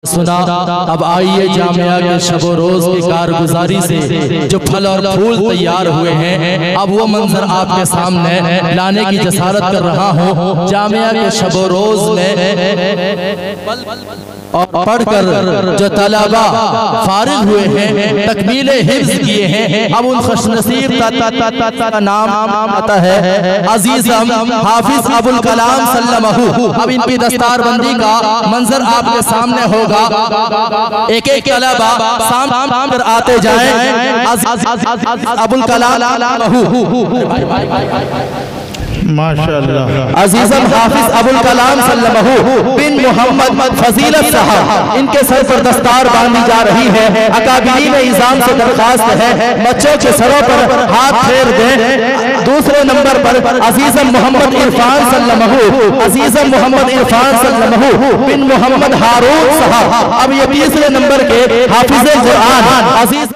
सुना। अब आइए जामिया के शबो रोज की कारगुजारी से जो फल और फूल तैयार हुए हैं, अब वो मंजर आपके सामने लाने की जसारत कर रहा हूँ। जामिया के शबो रोज में और पढ़कर जो तलबा फारिग हुए हैं, तकमीले हिफ्ज़ किए हैं, अब उन खुशनसीब का नाम आता है अजीज़म हाफिज अबुल कलाम सल्लमहु। अब इनकी दस्तारबंदी का मंजर आपके सामने होगा। एक एक तलबा सामने आते जाएं। अबुल कलाम माशाअल्लाह अजीज़म हाफिज अबुल कलाम सल्लमहु बिन मोहम्मद फजीलत साहब, इनके सर पर दस्तार बांधी जा रही है। अकाबिरीन इज़ाम से दरखास्त है बच्चों के सरों पर हाथ फेर दें। दूसरे नंबर पर अजीज़म मोहम्मद इरफान सल्लमहु, अजीज़म मोहम्मद इरफान सल्लमहु बिन मोहम्मद हारून साहब। अब ये तीसरे नंबर के हाफिज कुरान अजीज़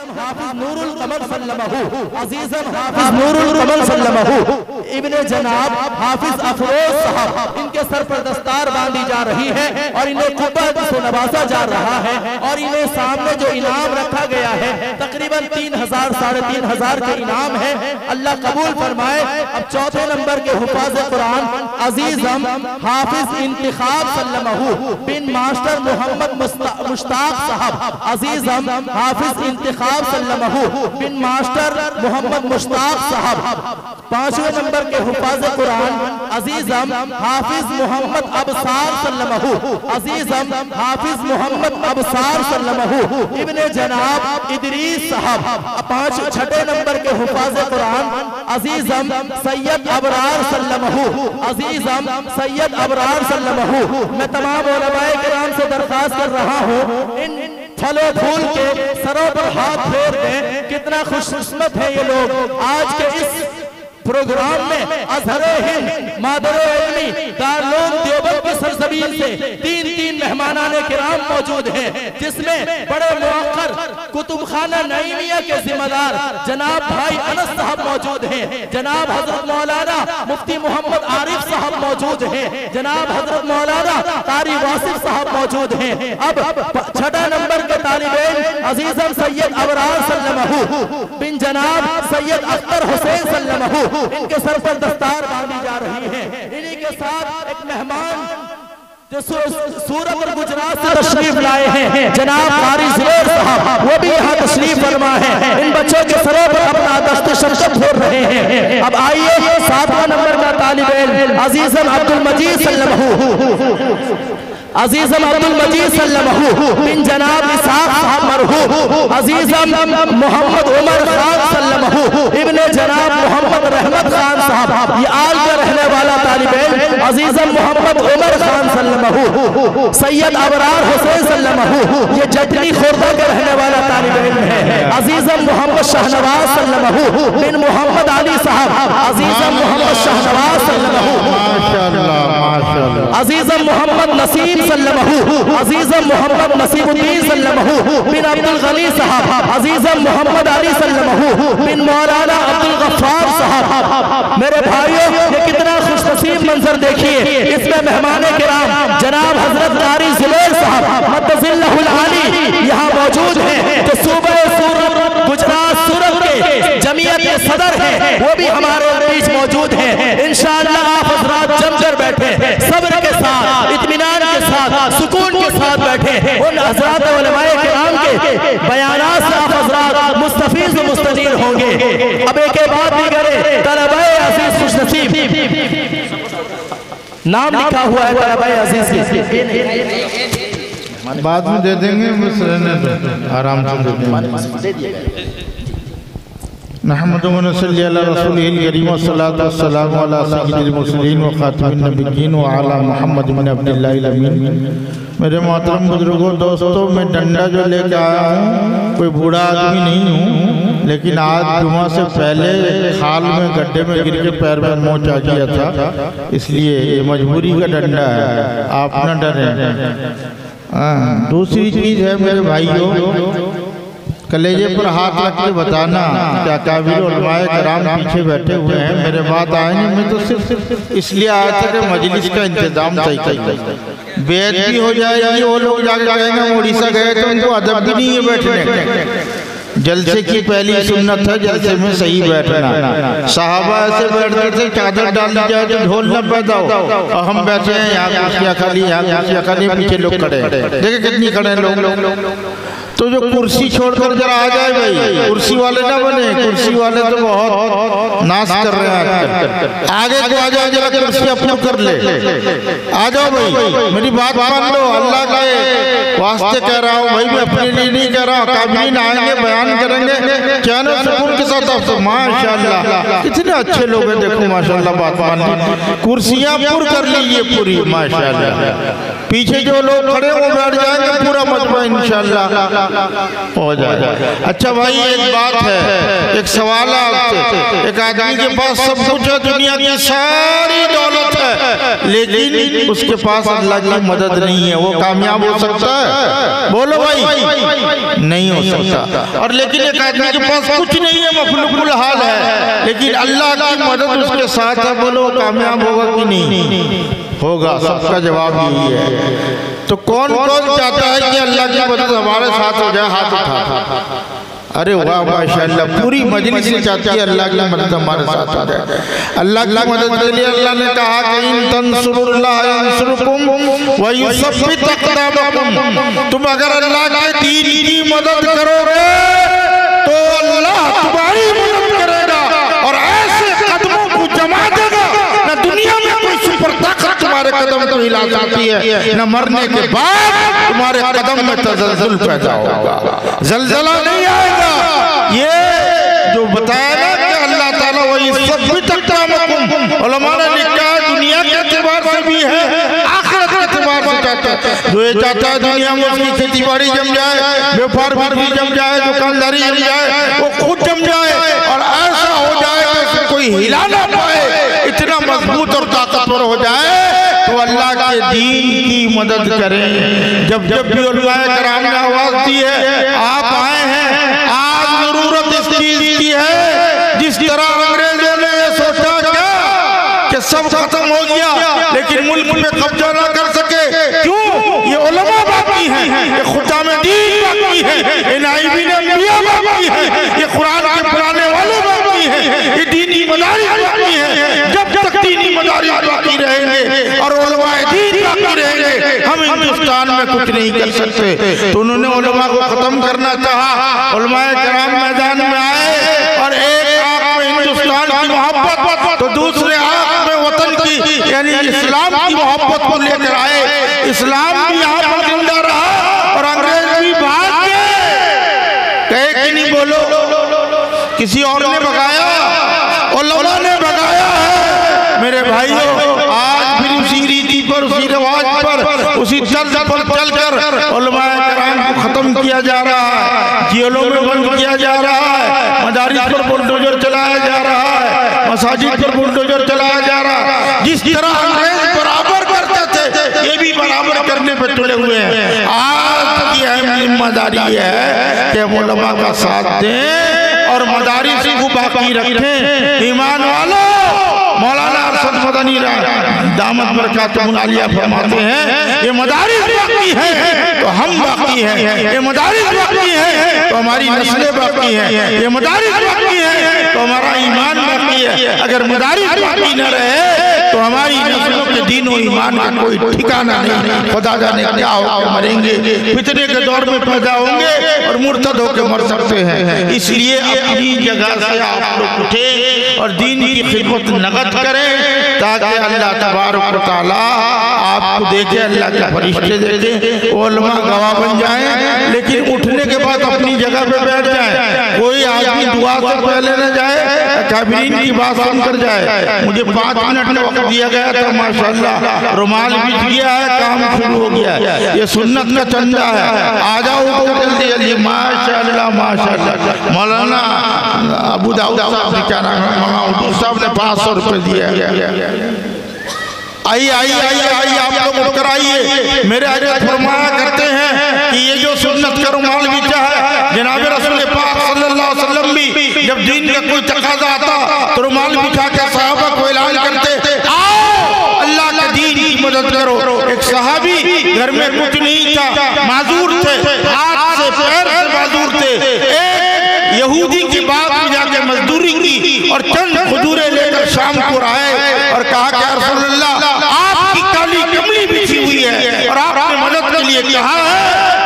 नूरुल कमल सल्लमहु, अजीज़म हाफिज नूरुल कमल सल्लमहु इब्ने जनाब हाफिज अफरोज साहब, इनके सर पर दस्तार बांधी जा रही है और इन्हें कुब्बा से नवाजा जा रहा है। और इन्हें सामने जो इनाम रखा गया है तकरीबन 3000 साढ़े 3000 के इनाम है। अल्लाह कबूल फरमाए। अब चौथे नंबर के हुफाज कुरान अजीज़म हाफिज इंतिखाब सल्लमहु बिन मास्टर मोहम्मद मुश्ताक साहब, अजीज़म हाफिज इंतिखाब सल्लमहु बिन मास्टर मोहम्मद मुश्ताक साहब। पांचवें नंबर के हुफाज कुरान अजीज़म हाफिज मोहम्मद अबसार सल्लमहु, अजीज़म हाफिज मोहम्मद अबसार सल्लमहु इब्ने जनाब इदरीस साहब। छठे नंबर के हुफाज कुरान अजीज़म सैयद अबरार सल्लमहु, अजीज़म सैयद अबरार सल्लमहु। मैं तमाम उलमाए किराम से दरख्वास्त कर रहा हूँ, इन फलों फूल के सरों पर हाथ फेर दें। कितना खुशकिस्मत है ये लोग। आज के इस प्रोग्राम में अज़हरे हिंद मादरे इल्मी दारुल देवबंद की सरजमीन से तीन मेहमानाने किराम मौजूद हैं, जिसमें बड़े मुअक्कर कुतुब खाना नईमिया के जिम्मेदार जनाब भाई अनस साहब मौजूद हैं, जनाब हजरत मौलाना मुफ्ती मोहम्मद आरिफ साहब मौजूद हैं, जनाब हजरत मौलाना कारी वासिफ साहब मौजूद हैं। अब छठा नंबर के तालिब अजीज़म सैयद अबरार सल्लमहु बिन जनाब सैयद अख्तर हुसैन सल्लमहु, इनके सर पर दस्तार बांधी जा रही है। इन्हीं के साथ एक मेहमान जो सूरत और गुजरात से तशरीफ लाए हैं जनाब कारी ज़ुबैर साहब, वो भी यहाँ तशरीफ फरमा है। इन बच्चों के सरों पर अपना दस्त शमशद फोड़ रहे हैं। अब आइए सातवां नंबर का तालिब इल्म अजीज़म अब्दुल मजीद सल्लमहु, अजीज़म अब्दुल मजीद सल्लमहु बिन जनाब इसाक साहब मरहूम, अजीज़म मोहम्मद उमर खान सल्लमहु इब्ने जनाब मोहम्मद रहमत खान साहब। ये आल का रहने वाला तालिब इल्म अजीज़म मोहम्मद उमर खान सल्लमहु, सैयद अबरार हुसैन सल्लमहु ये जटनी खुर्दा के रहने वाला तालिब इल्म है। अजीज़म मोहम्मद शाहनवाज सल्लमहु बिन मोहम्मद अली साहब, अजीज़म मोहम्मद शाहनवाज सल्लमहु, अजीज़म मोहम्मद नसीब सल्लमहु, अजीज़म मोहम्मद नसीबुद्दीन सल्लमहु बिन अब्दुल गनी साहब, अजीज़म मोहम्मद अली सल्लमहु बिन मौलाना अब्दुल गफ्फार साहब। मेरे भाइयों, ये कितना खुशनसीब मंजर देखिए। इसमें मेहमाने किराम जनाब हजरत कारी ज़ुबैर साहब मद्दज़िल्लहुल आली यहाँ मौजूद हैं, जो सूबे सूरत गुजरात सूरत के जमीयत के सदर हैं, वो भी हमारे बीच मौजूद हैं। इंशाअल्लाह आप हजरात जमकर बैठे, सब्र के साथ, इत्मीनान के साथ, सुकून के साथ बैठे। उन हज़रात उलमाए किराम के बयानात से आप हज़रात मुस्तफीज़ व मुस्तनीर होंगे। अब एक बात भी करें, तलबाए अज़ीज़ खुशनसीब नाम लिखा हुआ है तलबाए अज़ीज़ की, बाद में दे देंगे, बस रहने दो, आराम से दे देंगे। नहमदुहु व नसल्ली अला रसूलिहिल करीम व सल्लल्लाहु वस्सलामु अला सय्यिदिल मुरसलीन व खातिमिन नबिय्यीन व अला मुहम्मद बिन अब्दिल्लाहिल अमीन। मेरे मोहतरम बुजुर्गों, दोस्तों, मैं डंडा जो लेकर आया हूँ, कोई बूढ़ा आदमी नहीं हूँ, लेकिन आज जुमा से पहले खाल में गड्ढे में गिर के पैर में मोच आ गया था, इसलिए ये मजबूरी का डंडा है, आप न डरें। दूसरी चीज़ है मेरे भाइयों, कलेजे पर हाथ रख के बताना क्या काबिल उलमाए कराम पीछे बैठे हुए हैं, मेरे बात आए नहीं। मैं तो सिर्फ इसलिए आया था कि मजलिस का इंतजाम सही कर, बेइज्जती हो जाएगी। वो लोग जाके कहेंगे उड़ीसा गए तो उनको अदब भी नहीं है बैठने। जलसे की पहली सुन्नत है जलसे में सही बैठना। साहबा ऐसे बैठते थे चादर डाल दी जाए तो ढोल न पैदा हो, और हम बैठे हैं यहाँ कुर्सियाँ खाली, यहाँ कुर्सियाँ खाली, पीछे लोग खड़े हैं। देखिए कितनी खड़े लोग। तो जो कुर्सी छोड़कर जरा आ जाए भाई, कुर्सी वाले ना बने, कुर्सी वाले तो बहुत नाश कर रहे हैं आजकल। आगे को आ जाओ जरा, कुर्सी अपने कर ले, आ जाओ भाई, मेरी बात मान लो, अल्लाह के वास्ते कह रहा हूँ भाई, मैं अपने लिए नहीं कह रहा हूँ। काबिलीन आएंगे, बयान करेंगे, चैनल सुकून के साथ आपसे। माशाल्लाह कितने अच्छे लोग हैं, देखो माशाल्लाह, बात मान ली, कुर्सियाँ पुर कर लीजिए पूरी माशाल्लाह। पीछे जो लोग खड़े वो बैठ जाएंगे, पूरा मजमा इंशाल्लाह हो जाएगा। अच्छा भाई एक बात है, एक सवाल है आपसे। एक आदमी के पास सब कुछ है, दुनिया की सारी दौलत है, लेकिन उसके पास अल्लाह की मदद नहीं है, वो कामयाब हो सकता है? बोलो भाई, नहीं हो सकता। और लेकिन एक आदमी के पास कुछ नहीं है, मफलूकुल हाल है, लेकिन अल्लाह की मदद उसके साथ है, बोलो वो कामयाब होगा कि नहीं होगा? सबका जवाब यही है। तो कौन कौन चाहता है कि अल्लाह की मदद हमारे साथ हो जाए? हाथ उठा। अरे वाह माशाअल्लाह, पूरी मजलिस से चाहती है अल्लाह की मदद हमारे साथ हो जाए। अल्लाह की मदद के लिए अल्लाह ने कहा कि इन तंसुरुल्लाह यंसुरकुम व युसब्बित अक़दामकुम, तुम अगर अल्लाह के दीन की मदद करोगे तो अल्लाह तुम्हारी मदद करेगा और ऐसे कदमों को जमा देगा, न दुनिया में कोई सुपर ताकत तुम्हारे कदम को हिला सकती है, न मरने के बाद तुम्हारे कदम में तज़ल्ज़ुल पैदा होगा, जलजला नहीं आएगा। ये जो बताया ना कि अल्लाह ताला वही सब भी तक़दामकुम, उलमा ने लिखा है दुनिया के एतबार से भी है, आखिरत के एतबार से चाहता है। जो ये चाहता है दुनिया में उसकी खेती बाड़ी जम जाए, व्यापार भी जम जाए, दुकानदारी जम जाए, वो खुद जम जाए और ऐसा हो जाए कि उसे कोई हिला ना पाए, इतना मजबूत और ताकतवर हो जाए, तो अल्लाह के दीन की मदद करें। जब जब भी उलमाए कराम ने आवाज दी है, आप आए हैं, आज जरूरत इस चीज की है। जिस तरह अंग्रेजों ने ये सोचा क्या कि सब खत्म हो गया, लेकिन मुल्क में कब्जा ना कर सके, क्यों? ये उलमा बाकी हैं, ये खुदा में दीन बाकी है, ये नाइबीन अंबिया बाकी है, ये कुरान के पढ़ाने वाले बाकी हैं, ये दीनी मदारिस बाकी है। जब तक दीनी मदारिस बाकी रहेंगे और उलमाए दीन बाकी रहेंगे, हम हिंदुस्तान में कुछ नहीं कर सकते। तो उन्होंने उलमा को खत्म करना चाहा, उलमाए कराम मैदान में आए और एक आंख में हिंदुस्तान की मोहब्बत तो दूसरे आंख में वतन की यानी इस्लाम की मोहब्बत को लेकर आए। इस्लाम भी यहाँ पर जिंदा रहा और अंग्रेज भी भाग गए, कहे कि नहीं बोलो, किसी और ने भगाया, उलमा ने भगाया है। मेरे भाइयों, आज फिर उसी रीति पर, उसी रिवाज पर, उसी तर्ज पर चलकर उलमाए कराम को खत्म किया जा रहा है, जेलों में बंद किया जा रहा है, मदारिस पर बुलडोजर चलाया जा रहा है, मसाजिद पर बुलडोजर चलाया जा रहा है। जिस तरह अंग्रेज बराबर करते थे, ये भी बराबर करने पर तुले हुए हैं। आज की अहम जिम्मेदारी है कि उलमा का साथ दें और मदारिस को बाकी रखें। ईमान वालों, मौलाना अरशद मदनी दामत बरकातुहुल आलिया फरमाते हैं, ये मदारिस बाकी है तो हम बाकी हैं, ये मदारिस बाकी है तो हमारी नस्लें बाकी हैं, ये मदारिस बाकी है तो हमारा ईमान बाकी है। अगर मदारिस बाकी न रहे तो हमारी नस्लों के दीन और ईमान का कोई ठिकाना नहीं। खुदा जाने क्या होकर मरेंगे, फितने के दौर में पैदा होंगे और मुर्तद होकर मर सकते हैं। इसलिए अपनी जगह से आप लोग उठे और दीन की खिदमत नगद करें, ताकि अल्लाह तबारक व तआला आपको देखे, अल्लाह के फरिश्ते देखे, उलमा गवाह बन जाएं, लेकिन उठने के बाद अपनी जगह पे बैठ जाएं। कोई आदमी दुआ से पहले न जाए, काबिरीन की बात सुनकर जाए। मुझे 5 मिनट का वक्त दिया गया था, माशाअल्लाह रुमाल बिछ गया है, काम शुरू हो गया है। ये सुन्नत का चंदा है, आ जाओ जल्दी जल्दी। माशाअल्लाह माशाअल्लाह। मौलाना अबू दाऊद साहब ने क्या नाम है, मौलाना साहब ने 500 रुपये दिया। आइए आइए आइए आइए, आप लोग उठकर आइए। मेरे हजरत फरमाया करते हैं कि ये जो सुन्नत का रुमाल बिछा है, जनाब रसूल थे, हाथ से पैर से माजूर थे। एक यहूदी की बात में जाके मजदूरी की और चंद खजूरें लेकर शाम को आए और कहा कि या रसूलल्लाह आपकी काली कमली बिछी हुई है और आपने मदद के लिए कहा है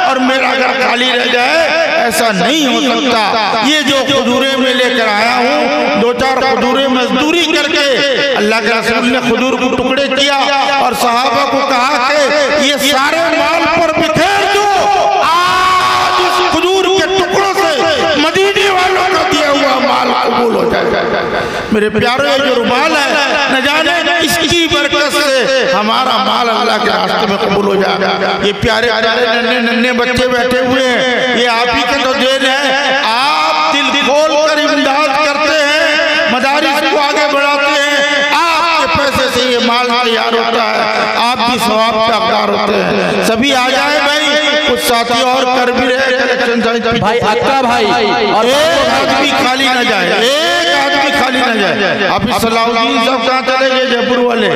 और मेरा घर खाली रह जाए, ऐसा नहीं हो सकता। ये जो खजूरें मैं लेकर आया हूँ, 2-4 खजूरें मजदूरी करके अल्लाह के रसूल ने खजूर को टुकड़े किया और सहाबा को कहा कि ये सारे माल पर बिखेर दो, आज इस खजूर के टुकड़ों से मदीने वालों का दिया हुआ माल कबूल हो जाए। मेरे प्यारे, ये जो रुमाल है न जाने इसकी बरकत से हमारा माल अल्लाह के रास्ते में कबूल हो जाएगा। ये प्यारे प्यारे नन्हे नन्हे बच्चे बैठे हुए हैं, ये आप ही का तो देन है। आप दिल खोल कर इमदाद करते हैं, मदारिस को आगे बढ़ाते हैं, आपके पैसे से ये माल तैयार होता है, आप भी सवाब का हकदार होते हैं। सभी आ जाए भाई, कुछ साथी और कर भी रहे कलेक्शन भाई, अक्का भाई, और एक आदमी खाली न जाए, एक आदमी खाली न जाए। आप सलाउद्दीन साहब कहाँ चले गए? जयपुर वाले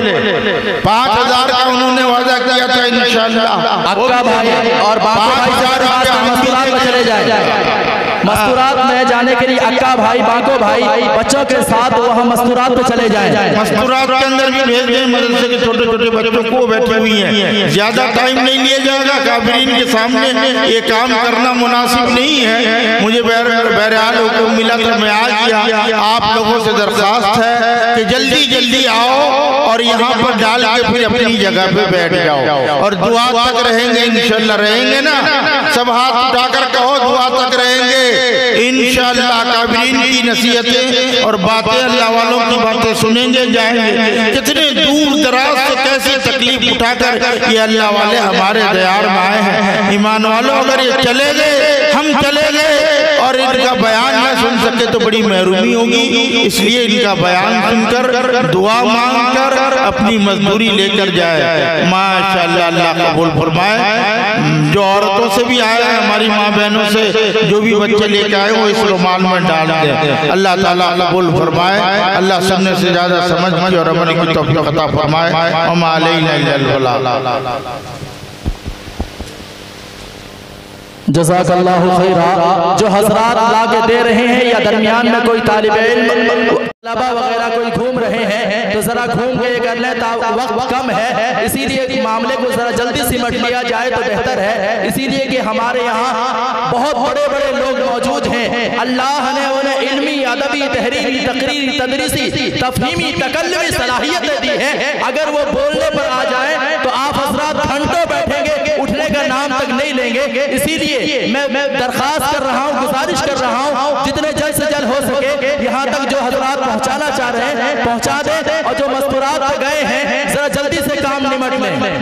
5000 का उन्होंने वादा किया था इंशाअल्लाह। अक्का भाई और बाको भाई मस्तूरात में चले जाए। मस्तूरात में जाने के लिए अक्का भाई, बाको भाई बच्चों के साथ वहाँ मस्तूरात पे चले जाएं। मस्तूरात के अंदर भी भेज दें, मदरसे के छोटे छोटे बच्चों को बैठी हुई हैं। ज्यादा टाइम नहीं लिया जाएगा, काफिरीन के सामने ये काम करना मुनासिब नहीं है। मुझे बहरहाल हुक्म मिला तो मैं आ गया। आप लोगों से दरख्वास्त है कि जल्दी जल्दी आओ और यहाँ पर डाल के फिर अपनी जगह पे बैठ जाओ और दुआ तक रहेंगे इंशाअल्लाह। रहेंगे ना? सब हाथ उठाकर कहो दुआ तक रहेंगे इंशाअल्लाह। काबिरीन की नसीहतें और बातें, अल्लाह वालों की बातें सुनेंगे, जाएंगे। कितने दूर दराज से कैसी तकलीफ उठाकर ये अल्लाह वाले हमारे दयार में आए हैं। ईमान वालों, अगर ये चले गए, हम चले गए और इनका बयान न सुन सके तो बड़ी महरूमी होगी। इसलिए इनका बयान सुनकर दुआ मांगकर अपनी मजदूरी लेकर जाए। माशाअल्लाह, अल्लाह कबूल फरमाए। जो औरतों से भी आए हैं, हमारी माँ बहनों से जो भी बच्चे लेकर आए वो इस रुमाल में डाल दें। अल्लाह ताला कबूल फरमाए। अल्लाह सुनने से ज्यादा समझ और अमल की तौफीक अता फरमाए। वमा अलैना इल्लल बलाग। जज़ाकल्लाहु खैरा। जो हजरात लाके दे रहे हैं या दरमियान में कोई तालिब इल्म तलबा वगैरह कोई घूम रहे हैं तो जरा घूम के कर लें, वक्त कम है, इसीलिए मामले को जरा जल्दी सिमट लिया जाए तो बेहतर है। इसीलिए कि हमारे यहाँ बहुत बड़े बड़े लोग मौजूद हैं। अल्लाह ने उन्हें इल्मी, अदबी, तहरीरी, तकरीरी, तदरीसी, तफहीमी, तकल्लुमी सलाहियतें दी हैं। अगर वो बोलने पर आ जाए तो आप हजरात घंटों बैठेंगे, उठने का नाम तक नहीं लेंगे। इसीलिए मैं दरखास्त कर रहा हूँ, गुजारिश कर रहा हूँ, जितने जल्द से जल्द हो सके यहाँ तक जो हजरात पहुँचाना चाह रहे हैं पहुँचा दें, और जो मस्तूरात गए हैं जरा जल्दी से काम निमट लें।